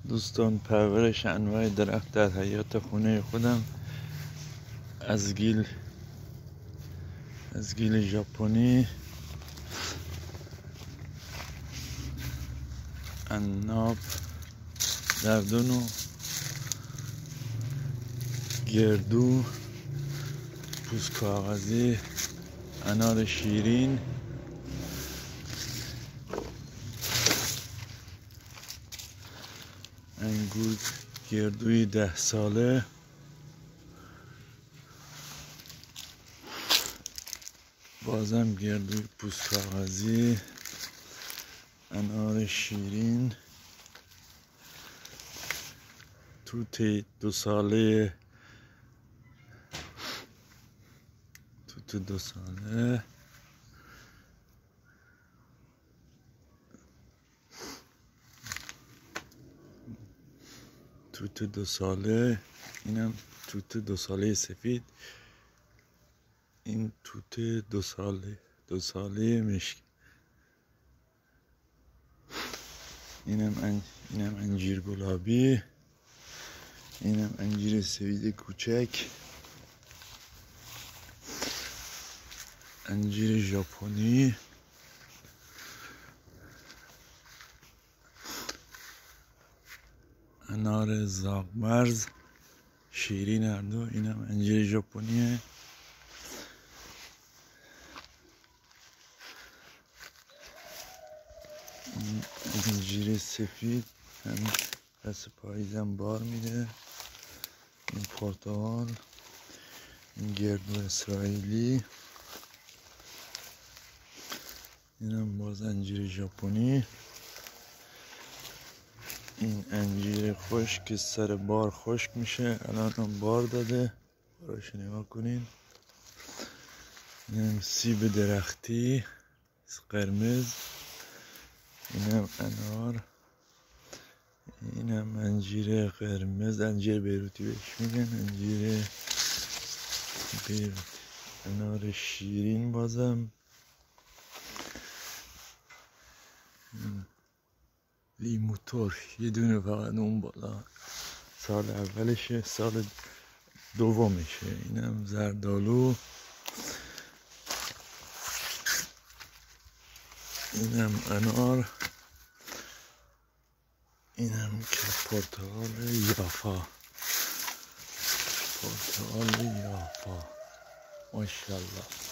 دوستان، پرورش انواع درخت در حیاط خونه خودم از گیل ژاپنی، عناب، زردون و گردو، پوست کاغذی، انار شیرین، انگور گردوی 10 ساله، بازم گردوی پوست کاغذی، انار شیرین، توت 2 ساله، توت 2 ساله، توت 2 ساله، اینم توت 2 ساله سفید، این توت 2 ساله مشکی، اینم انجیر گلابی، اینم انجیر سفید کوچک، انجیر ژاپنی، انار زاغمرز شیرین هر دو، اینم انجیر ژاپنیه، این انجیر سفید هم پس پاییزم بار میده، این پرتقال، این گردو اسرائیلی، اینم باز انجیر ژاپنی، این انجیر خشک که سر بار خشک میشه، الان هم بار داده، باراش نگاه کنین. اینم سیب درختی قرمز، اینم انار، اینم انجیر قرمز، انجیر بیروتی بهش میگن، انجیر بیروتی، انار شیرین، بازم لیمو ترش یه دونه فقط اون بالا، سال اولشه، سال دومشه. اینم زردالو، اینم انار، اینم که پرتقال یافا، ماشاءالله.